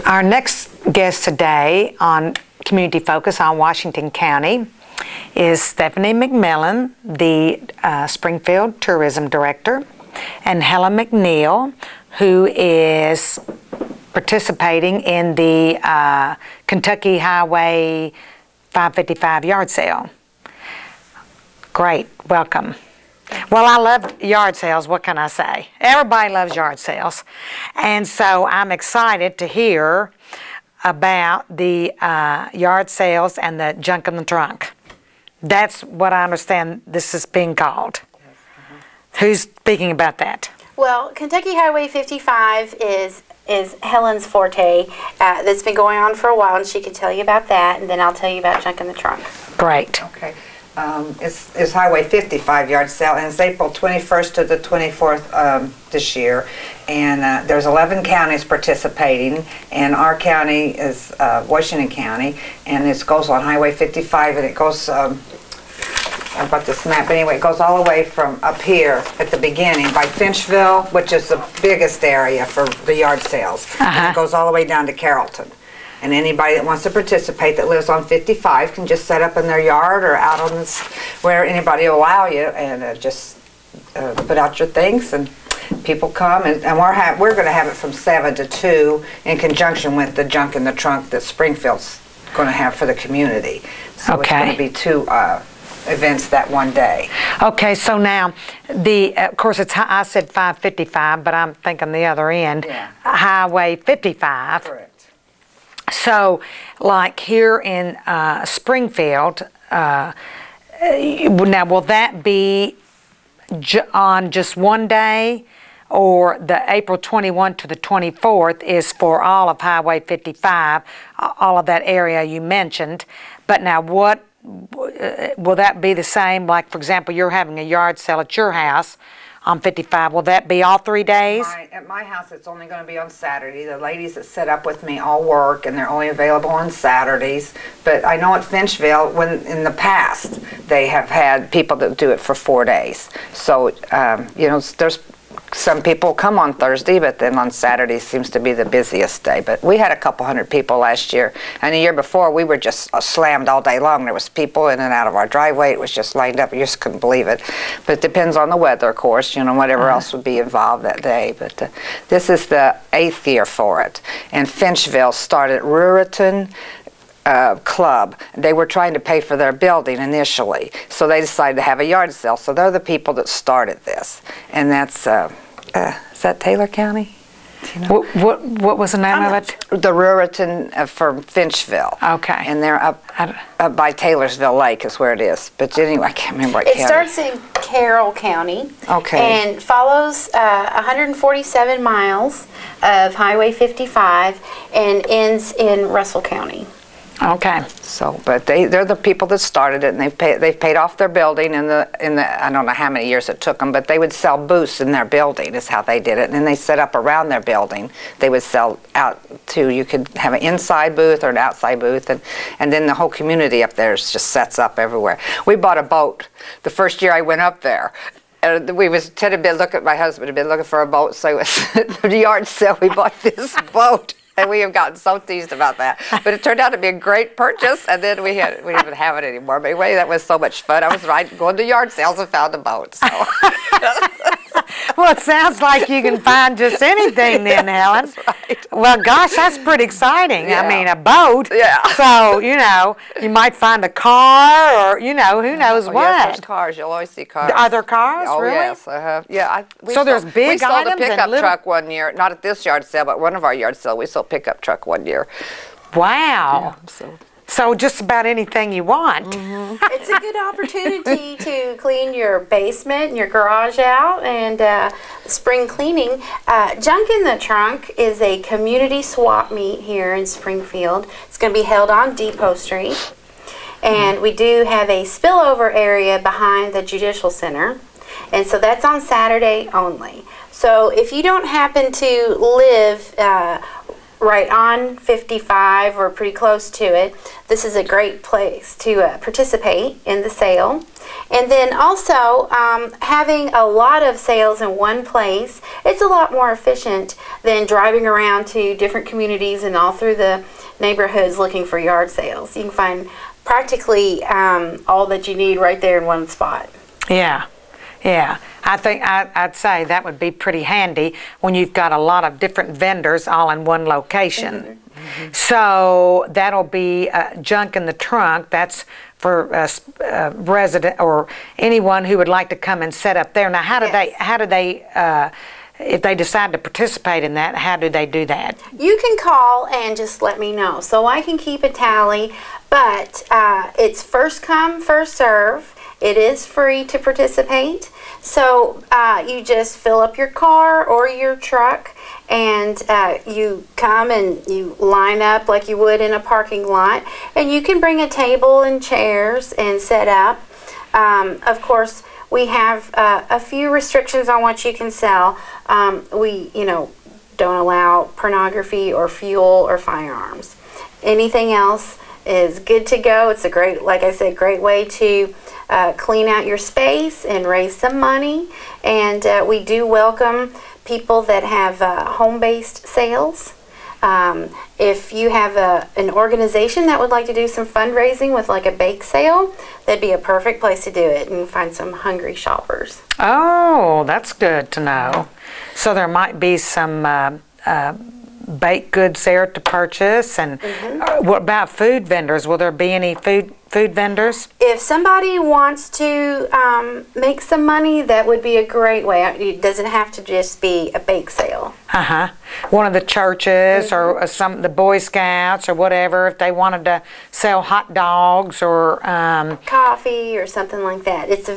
Our next guest today on Community Focus on Washington County is Stephanie McMillan, the Springfield Tourism Director, and Helen McNeil, who is participating in the Kentucky Highway 555 yard sale. Great, welcome. Well, I love yard sales, what can I say? Everybody loves yard sales. And so I'm excited to hear about the yard sales and the junk in the trunk. That's what I understand this is being called. Yes. Who's speaking about that? Well, Kentucky Highway 55 is Helen's forte. That's been going on for a while, and she can tell you about that, and then I'll tell you about junk in the trunk. Great. Okay. It's Highway 55 yard sale, and it's April 21st to the 24th this year. And there's 11 counties participating, and our county is Washington County, and it goes on Highway 55, and it goes, I've got this map, but anyway, it goes all the way from up here at the beginning by Finchville, which is the biggest area for the yard sales. And it goes all the way down to Carrollton. And anybody that wants to participate that lives on 55 can just set up in their yard or out on this, where anybody will allow you, and just put out your things, and people come. And we're going to have it from 7 to 2 in conjunction with the junk in the trunk that Springfield's going to have for the community. So it's going to be 2 events that one day. Okay, so now of course I said 555, but I'm thinking the other end. Yeah. Highway 55. Correct. So, like here in Springfield, now will that be on just one day, or the April 21 to the 24th is for all of Highway 55, all of that area you mentioned? But now what, will that be the same? Like, for example, you're having a yard sale at your house on 55. Will that be all 3 days? At my house, it's only going to be on Saturday. The ladies that set up with me all work, and they're only available on Saturdays. But I know at Finchville, when in the past, they have had people that do it for 4 days. So, you know, there's some people come on Thursday, but then on Saturday seems to be the busiest day. But we had a couple hundred people last year, and the year before we were just slammed all day long. There was people in and out of our driveway. It was just lined up. You just couldn't believe it. But it depends on the weather, of course, you know, whatever else would be involved that day. But this is the 8th year for it. And Finchville started Ruritan Club. They were trying to pay for their building initially, so they decided to have a yard sale. So they're the people that started this, and that's is that Taylor County? You know? What was the name of it? The Ruritan from Finchville. Okay. And they're up by Taylorsville Lake is where it is. But anyway, I can't remember what county. It starts in Carroll County. Okay. And follows 147 miles of Highway 55 and ends in Russell County. Okay. So, but they're the people that started it, and they've paid off their building in the I don't know how many years it took them, but they would sell booths in their building is how they did it, and then they set up around their building. They would sell out too. You could have an inside booth or an outside booth, and then the whole community up there just sets up everywhere. We bought a boat the first year I went up there. We was my husband had been looking for a boat, so it was the yard sale. We bought this boat. And we have gotten so teased about that. But it turned out to be a great purchase, and then we didn't have it anymore. But anyway, that was so much fun. I was going to yard sales and found a boat. So. Well, it sounds like you can find just anything then, Helen. That's right. Well, gosh, that's pretty exciting. Yeah. I mean, a boat. Yeah. So, you know, you might find a car, or, you know, who knows what. Yes, there's cars. You'll always see cars. Are there cars? Oh, really? Yes. Yeah. So there's big items and little... We sold a pickup truck one year. Not at this yard sale, but one of our yard sales. We sold a pickup truck one year. Wow. Yeah, So just about anything you want. Mm-hmm. It's a good opportunity to clean your basement and your garage out, and spring cleaning. Junk in the Trunk is a community swap meet here in Springfield. It's going to be held on Depot Street, and we do have a spillover area behind the Judicial Center, and so that's on Saturday only. So if you don't happen to live right on 55 or pretty close to it, this is a great place to participate in the sale. And then also having a lot of sales in one place, it's a lot more efficient than driving around to different communities and all through the neighborhoods looking for yard sales. You can find practically all that you need right there in one spot. Yeah, yeah. I think I'd say that would be pretty handy when you've got a lot of different vendors all in one location. So that'll be junk in the trunk. That's for resident or anyone who would like to come and set up there. Now, how do they? If they decide to participate in that, how do they do that? You can call and just let me know, so I can keep a tally. But it's first come, first serve. It is free to participate. So you just fill up your car or your truck, and you come and you line up like you would in a parking lot, and you can bring a table and chairs and set up. Of course, we have a few restrictions on what you can sell. We, don't allow pornography or fuel or firearms. Anything else is good to go. It's a great, like I said, great way to clean out your space and raise some money. And we do welcome people that have home-based sales. If you have an organization that would like to do some fundraising with like a bake sale, that'd be a perfect place to do it and find some hungry shoppers. Oh, that's good to know. So there might be some baked goods there to purchase. And what about food vendors? Will there be any food vendors? If somebody wants to make some money, that would be a great way. It doesn't have to just be a bake sale. One of the churches or the Boy Scouts or whatever, if they wanted to sell hot dogs or coffee or something like that. It's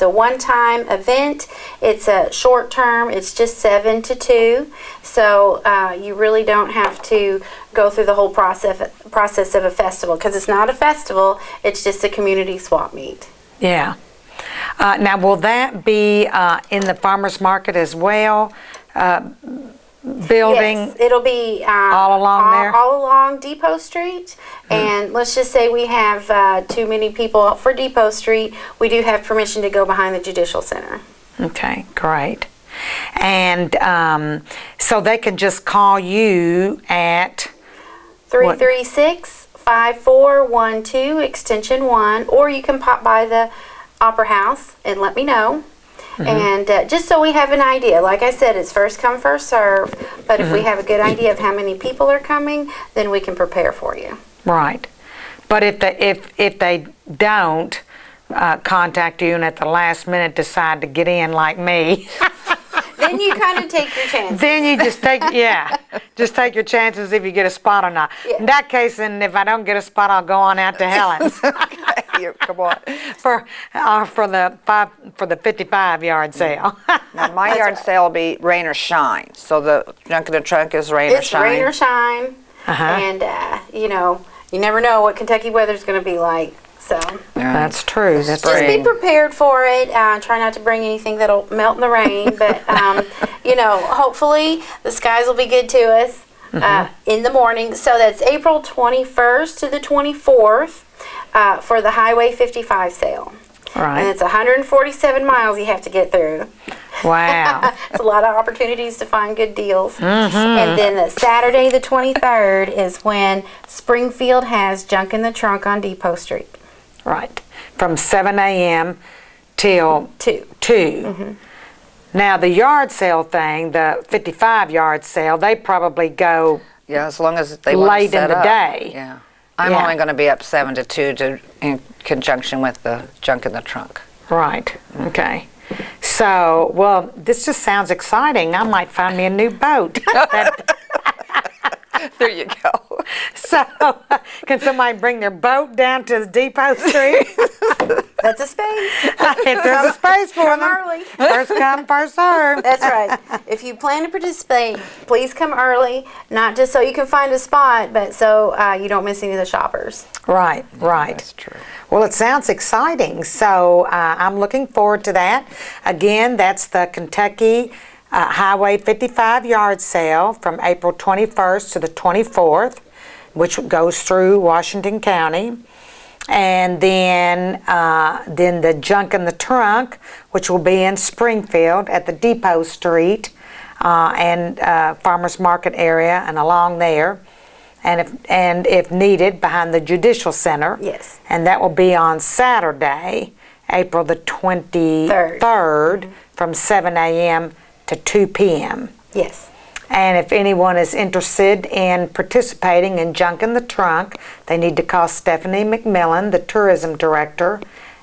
a one-time event. It's a short term. It's just 7 to 2. So you really don't have to go through the whole process of a festival, because it's not a festival. It's just a community swap meet. Yeah. Now, will that be in the farmers market as well? Building? Yes, it'll be all along there? All along Depot Street. And let's just say we have too many people for Depot Street. We do have permission to go behind the Judicial Center. Okay, great. And so they can just call you at 336-5412 extension 1, or you can pop by the Opera House and let me know. And just so we have an idea, like I said, it's first come, first serve, but if we have a good idea of how many people are coming, then we can prepare for you. Right. But if they don't contact you and at the last minute decide to get in like me, then you kind of take your chances. Then you just take your chances if you get a spot or not. Yeah. In that case, then if I don't get a spot, I'll go on out to Helen's. Come on. For the 55-yard sale. Now my yard sale will be rain or shine. So the junk in the trunk is rain or shine. It's rain or shine. And you never know what Kentucky weather's going to be like. So that's true. Just be prepared for it. Try not to bring anything that'll melt in the rain. But hopefully the skies will be good to us in the morning. So that's April 21st to the 24th for the Highway 55 sale. Right. And it's 147 miles you have to get through. Wow. It's a lot of opportunities to find good deals. And then the Saturday the 23rd is when Springfield has Junk in the Trunk on Depot Street. Right. From 7 a.m. till 2. Now the yard sale thing, the 55-yard sale, they probably go as long as they want late to set in the up. day. Yeah. I'm only going to be up 7 to 2 in conjunction with the junk in the trunk. Right. Okay. So, well, this just sounds exciting. I might find me a new boat. There you go. So, can somebody bring their boat down to the Depot Street? That's a space. If there's a space for them. Early. First come, first serve. That's right. If you plan to participate, please come early. Not just so you can find a spot, but so you don't miss any of the shoppers. Right, right. That's true. Well, it sounds exciting. So I'm looking forward to that. Again, that's the Kentucky Highway 55 yard sale from April 21st to the 24th, which goes through Washington County. And then the Junk in the Trunk, which will be in Springfield at the Depot Street and Farmers Market area and along there. And if needed, behind the Judicial Center. Yes. And that will be on Saturday, April the 23rd, from 7 a.m. to 2 p.m. Yes. And if anyone is interested in participating in Junk in the Trunk, they need to call Stephanie McMillan, the tourism director,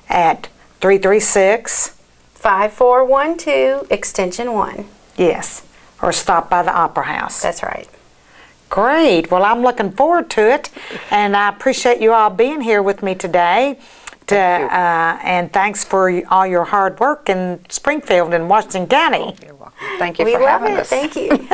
at 336-5412, extension 1. Yes, or stop by the Opera House. That's right. Great. Well, I'm looking forward to it, and I appreciate you all being here with me today. And thanks for all your hard work in Springfield and Washington County. You're welcome. Thank you We for love having it. us. Thank you.